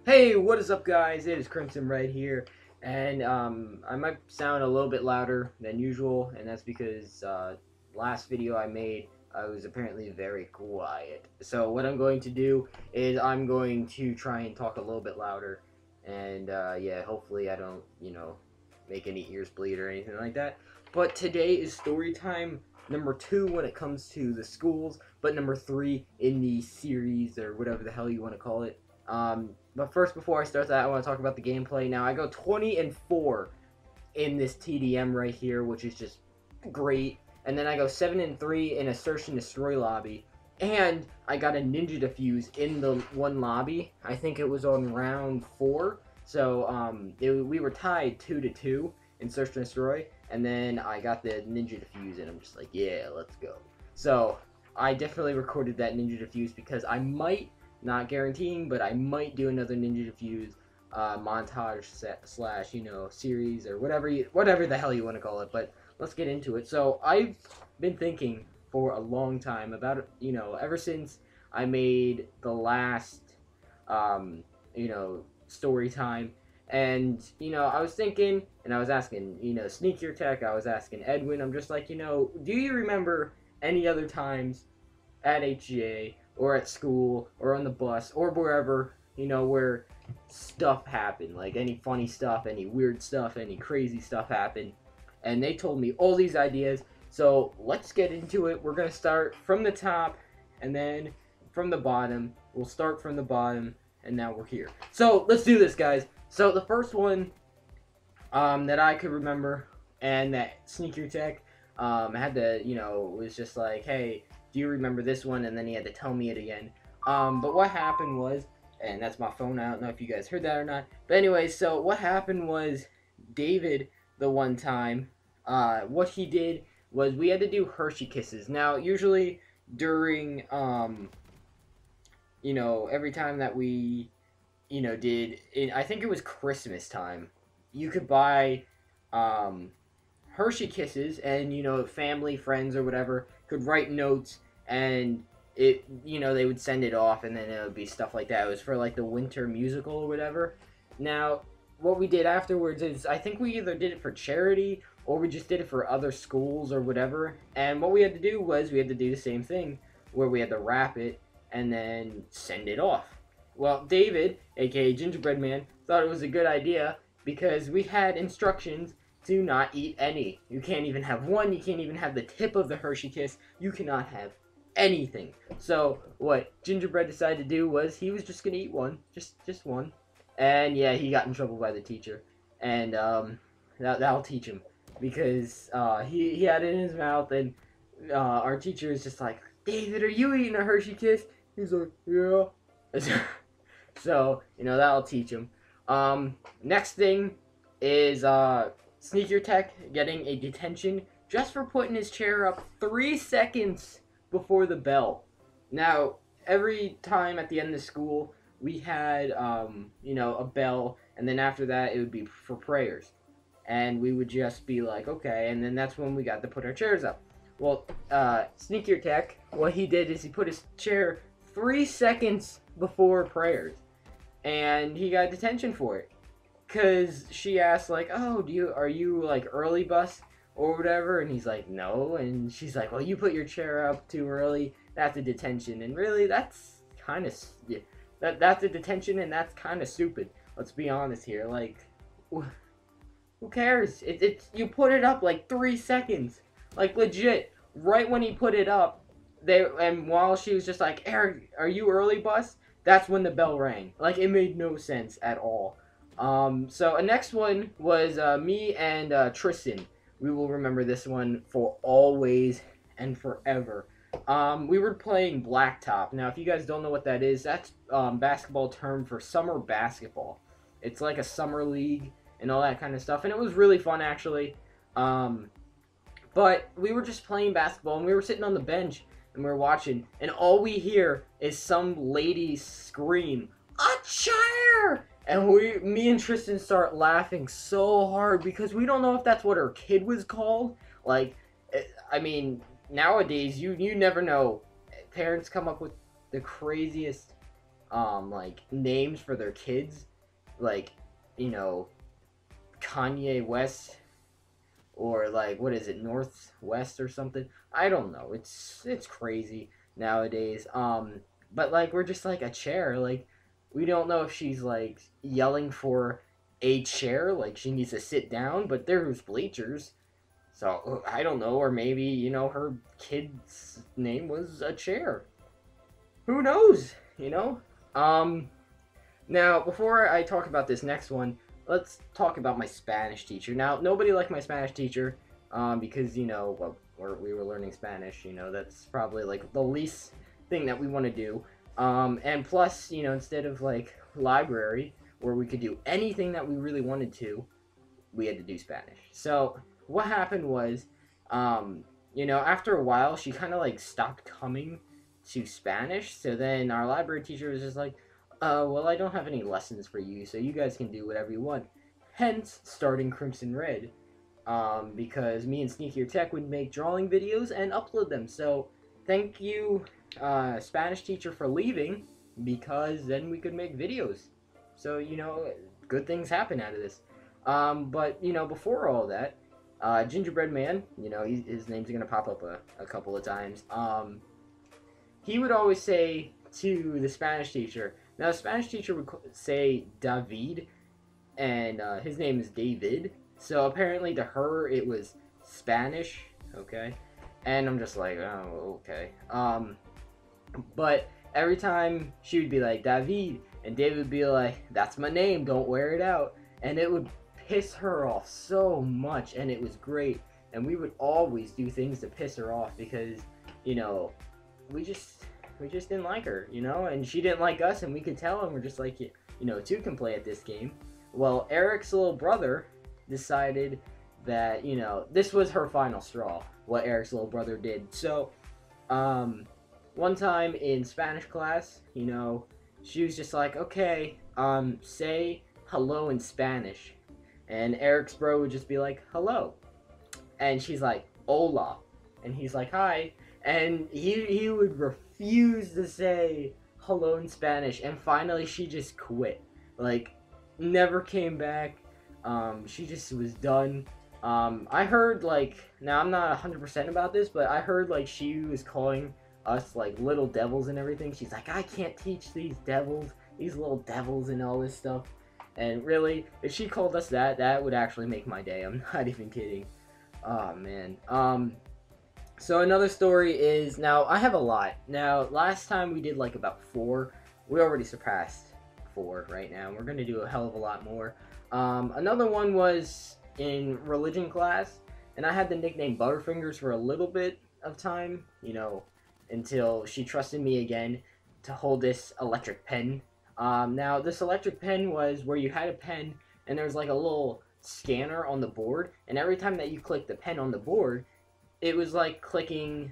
Hey, what is up, guys? It is Crimson Red here, and I might sound a little bit louder than usual, and that's because last video I made, I was apparently very quiet. So what I'm going to do is I'm going to try and talk a little bit louder, and yeah, hopefully I don't, make any ears bleed or anything like that. But today is story time number 2 when it comes to the schools, but number 3 in the series or whatever the hell you want to call it. But first, before I start that, I want to talk about the gameplay. Now, I go 20-4 in this TDM right here, which is just great. And then I go 7-3 in a search and destroy lobby. And I got a ninja defuse in the one lobby. I think it was on round 4. So we were tied 2-2 in search and destroy. And then I got the ninja defuse, and I'm just like, yeah, let's go. So I definitely recorded that ninja defuse because I might, not guaranteeing, but I might do another Ninja Diffuse montage slash series or whatever the hell you want to call it. But let's get into it. So I've been thinking for a long time about ever since I made the last story time. And I was thinking, and I was asking, Sneak Your Tech. I was asking Edwin. I'm just like, do you remember any other times at HGA or at school or on the bus or wherever, where stuff happened, like any funny stuff, any weird stuff, any crazy stuff happened. And they told me all these ideas. So let's get into it. We're going to start from the top and then from the bottom. We'll start from the bottom and now we're here. So let's do this, guys. So the first one that I could remember and that Sneaker Tech had to, was just like, hey, do you remember this one? And then he had to tell me it again. But what happened was, and that's my phone. I don't know if you guys heard that or not. But anyway, so what happened was David, the one time, what he did was we had to do Hershey Kisses. Now, usually during, every time that we, I think it was Christmas time, you could buy, Hershey Kisses, and family, friends, or whatever could write notes, and they would send it off, and then it would be stuff like that. It was for like the winter musical or whatever. Now, what we did afterwards is I think we either did it for charity or we just did it for other schools or whatever. And what we had to do was we had to do the same thing where we had to wrap it and then send it off. Well, David, aka Gingerbread Man, thought it was a good idea because we had instructions: do not eat any. You can't even have one. You can't even have the tip of the Hershey Kiss. You cannot have anything. So what Gingerbread decided to do was he was just gonna eat one, just one, and yeah, he got in trouble by the teacher, and that'll teach him because he had it in his mouth, and our teacher was just like, David, are you eating a Hershey Kiss? He's like, yeah. So that'll teach him. Next thing is Sneaker Tech getting a detention just for putting his chair up 3 seconds before the bell. Now, every time at the end of school, we had, a bell, and then after that, it would be for prayers. And we would just be like, okay, and then that's when we got to put our chairs up. Well, Sneaker Tech, what he did is he put his chair 3 seconds before prayers, and he got detention for it. Cause she asked like, "Oh, are you like early bus or whatever?" And he's like, "No." And she's like, "Well, you put your chair up too early. That's a detention." And really, that's kind of yeah, that's a detention, and that's kind of stupid. Let's be honest here. Like, who cares? It's you put it up like 3 seconds, like legit. Right when he put it up, and while she was just like, "Eric, are you early bus?" That's when the bell rang. Like it made no sense at all. So a next one was me and Tristan. We will remember this one for always and forever. We were playing Blacktop. Now, if you guys don't know what that is, that's basketball term for summer basketball. It's like a summer league and all that kind of stuff, and it was really fun actually. Um, but we were just playing basketball, and we were sitting on the bench, and we were watching, and all we hear is some lady scream, "A chair!" And me and Tristan start laughing so hard because we don't know if that's what her kid was called. Like, I mean, nowadays you never know. Parents come up with the craziest like names for their kids, like, you know, Kanye West, or like, what is it, Northwest or something. I don't know. It's crazy nowadays. But like, we're just like a chair. Like, we don't know if she's like yelling for a chair, like she needs to sit down, but there's bleachers. So I don't know, or maybe, her kid's name was a chair. Who knows? Um Now, before I talk about this next one, let's talk about my Spanish teacher. Now, nobody liked my Spanish teacher, because, well, we were learning Spanish. That's probably like the least thing that we want to do. And plus, instead of like library, where we could do anything that we really wanted to, we had to do Spanish. So what happened was, after a while, she kind of like stopped coming to Spanish. So then our library teacher was just like, well, I don't have any lessons for you, so you guys can do whatever you want. Hence, starting Crimson Red, because me and Sneakier Tech would make drawing videos and upload them. So thank you, Spanish teacher, for leaving, because then we could make videos. So, good things happen out of this. But, before all that, Gingerbread Man, his name's going to pop up a couple of times. He would always say to the Spanish teacher, now the Spanish teacher would say David, and his name is David. So apparently to her it was Spanish, okay? And I'm just like, oh, okay. But every time she would be like, David, and David would be like, that's my name, don't wear it out. And it would piss her off so much, and it was great. And we would always do things to piss her off because, we just didn't like her, and she didn't like us, and we could tell, and we're just like, two can play at this game. Well, Eric's little brother decided that, this was her final straw, what Eric's little brother did. So, one time in Spanish class, she was just like, okay, say hello in Spanish. And Eric's bro would just be like, hello. And she's like, hola. And he's like, hi. And he would refuse to say hello in Spanish. And finally, she just quit. Like, never came back. She just was done. I heard, like, now I'm not 100% about this, but I heard, like, she was calling us, like, little devils and everything. She's like, I can't teach these devils, these little devils and all this stuff. And really, if she called us that, that would actually make my day. I'm not even kidding. Oh, man. So another story is, now I have a lot. Now, last time we did like about 4. We already surpassed 4 right now. We're going to do a hell of a lot more. Another one was in religion class, and I had the nickname Butterfingers for a little bit of time, until she trusted me again to hold this electric pen. Now, this electric pen was where you had a pen, and there was like a little scanner on the board, and every time that you clicked the pen on the board, it was like clicking,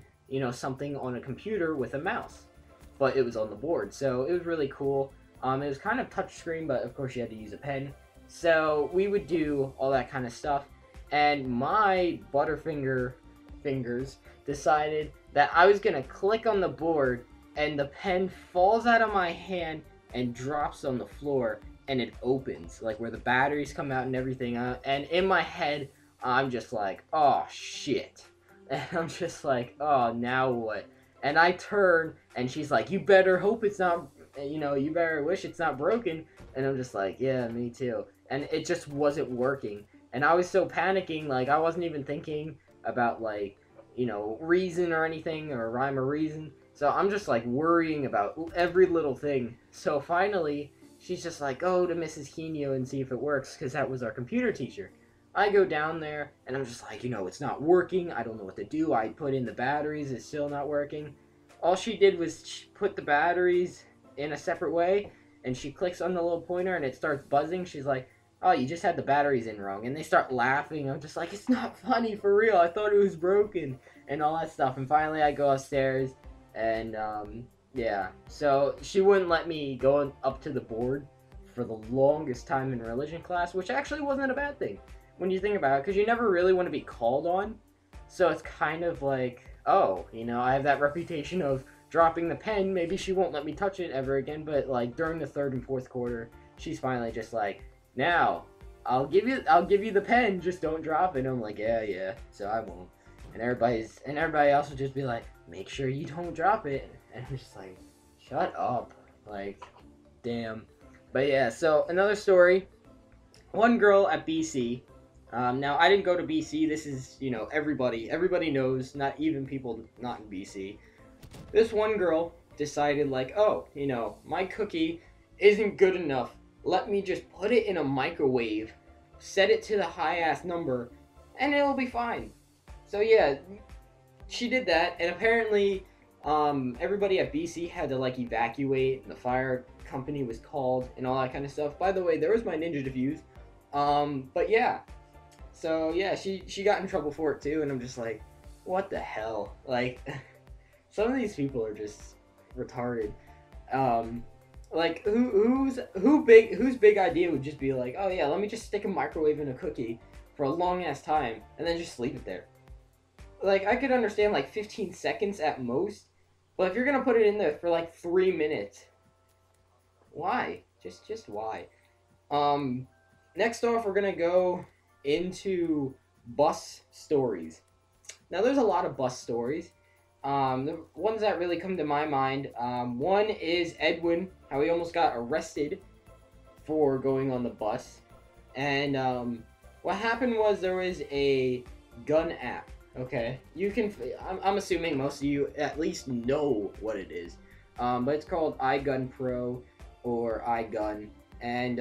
something on a computer with a mouse, but it was on the board. So it was really cool. It was kind of touchscreen, but of course you had to use a pen. So we would do all that kind of stuff. And my Butterfinger fingers decided that I was going to click on the board, and the pen falls out of my hand and drops on the floor, and it opens, like where the batteries come out and everything. And in my head, I'm just like, oh, shit. And I'm just like, oh, now what? And I turn, and she's like, you better hope it's not, you better wish it's not broken. And I'm just like, yeah, me too. And it just wasn't working. And I was so panicking, like, I wasn't even thinking about, like, reason or anything, or rhyme or reason. So I'm just, like, worrying about every little thing. So finally, she's just like, go to Mrs. Quino and see if it works, because that was our computer teacher. I go down there, and I'm just like, it's not working. I don't know what to do. I put in the batteries. It's still not working. All she did was put the batteries in a separate way, and she clicks on the little pointer, and it starts buzzing. She's like, oh, you just had the batteries in wrong. And they start laughing. I'm just like, it's not funny, for real. I thought it was broken, and all that stuff. And finally, I go upstairs, and, yeah. So she wouldn't let me go up to the board for the longest time in religion class, which actually wasn't a bad thing when you think about it, because you never really want to be called on. So it's kind of like, oh, I have that reputation of dropping the pen. Maybe she won't let me touch it ever again. But like during the third and fourth quarter, she's finally just like, now I'll give you the pen. Just don't drop it. And I'm like, yeah, yeah. So I won't. And everybody else will just be like, make sure you don't drop it. And I'm just like, shut up. Like, damn. But yeah. So another story. One girl at BC. Now I didn't go to BC. This is, everybody knows. Not even people not in BC. This one girl decided like, oh, my cookie isn't good enough. Let me just put it in a microwave, set it to the high ass number, and it'll be fine. So yeah, she did that, and apparently, everybody at BC had to like evacuate, and the fire company was called, and all that kind of stuff. By the way, there was my Ninja Diffuse. But yeah, so yeah, she got in trouble for it too, and I'm just like, what the hell? Like, some of these people are just retarded. Like whose big idea would just be like, oh yeah, let me just stick a microwave in a cookie for a long ass time and then just leave it there. Like, I could understand like 15 seconds at most, but if you're gonna put it in there for like 3 minutes, why? Just why? Next off, we're gonna go into bus stories. Now, there's a lot of bus stories. The ones that really come to my mind, one is Edwin, how he almost got arrested for going on the bus. And what happened was there was a gun app, okay? I'm assuming most of you at least know what it is. But it's called iGun Pro or iGun. And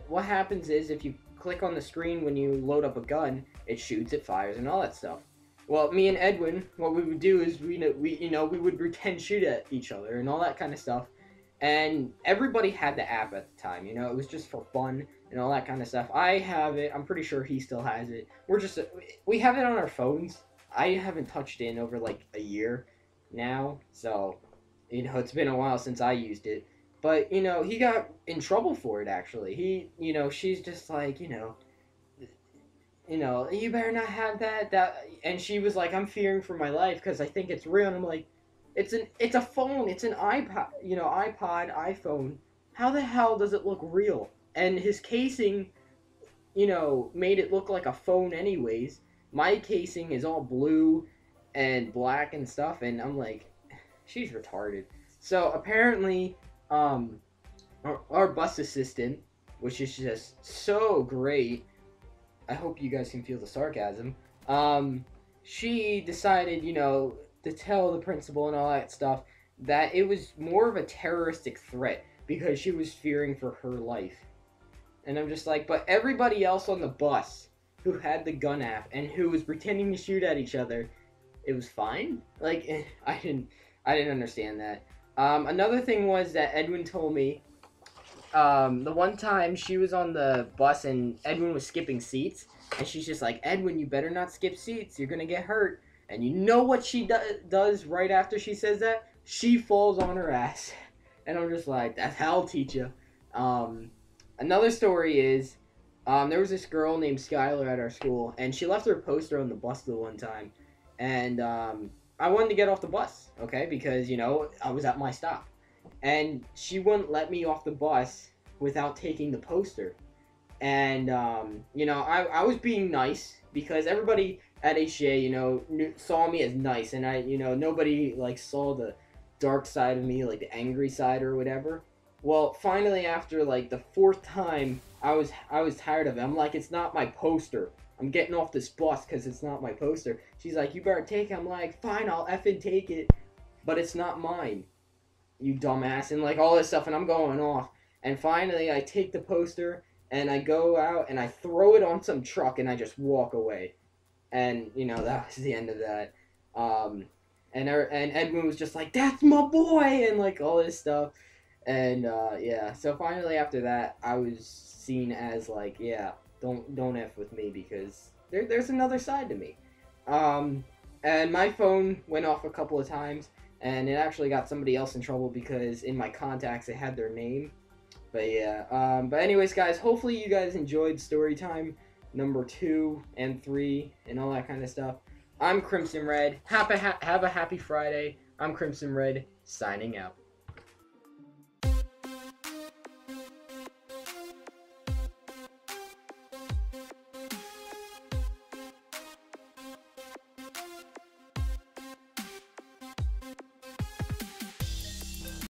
what happens is if you click on the screen when you load up a gun, it shoots, it fires, and all that stuff. Well, me and Edwin, what we would do is we would pretend shoot at each other and all that kind of stuff. And everybody had the app at the time, it was just for fun and all that kind of stuff. I have it. I'm pretty sure he still has it. We have it on our phones. I haven't touched it in over like a year now, so it's been a while since I used it. But he got in trouble for it actually. She's just like, you better not have that, and she was like, I'm fearing for my life because I think it's real. And I'm like, it's a phone, it's an iPod, iPod, iPhone. How the hell does it look real? And his casing, made it look like a phone anyways. My casing is all blue and black and stuff, and I'm like, she's retarded. So apparently, our bus assistant, which is just so great, I hope you guys can feel the sarcasm. She decided, to tell the principal and all that stuff that it was more of a terroristic threat because she was fearing for her life. And I'm just like, but everybody else on the bus who had the gun app and who was pretending to shoot at each other, it was fine. Like, I didn't understand that. Another thing was that Edwin told me, the one time she was on the bus and Edwin was skipping seats, and she's just like, Edwin, you better not skip seats, you're gonna get hurt. And you know what she does right after she says that? She falls on her ass. And I'm just like, that's how I'll teach you. Another story is, there was this girl named Skylar at our school, and she left her poster on the bus the one time. And I wanted to get off the bus, okay, because, I was at my stop. And she wouldn't let me off the bus without taking the poster. And, I was being nice because everybody at HCA, saw me as nice. And nobody, saw the dark side of me, the angry side or whatever. Well, finally, after, the fourth time, I was tired of it. I'm like, it's not my poster. I'm getting off this bus because it's not my poster. She's like, you better take it. I'm like, fine, I'll effing take it. But it's not mine, you dumbass, and all this stuff, and I'm going off. And finally, I take the poster, and I go out, and I throw it on some truck, and I just walk away. And, that was the end of that. And Edwin was just like, that's my boy, and, all this stuff. And, yeah, so finally after that, I was seen as, yeah, don't F with me, because there's another side to me. And my phone went off a couple of times, and it actually got somebody else in trouble because in my contacts it had their name. But yeah, but anyways, guys, hopefully you guys enjoyed story time number 2 and 3 and all that kind of stuff. I'm Crimson Red. Have a happy Friday. I'm Crimson Red. Signing out.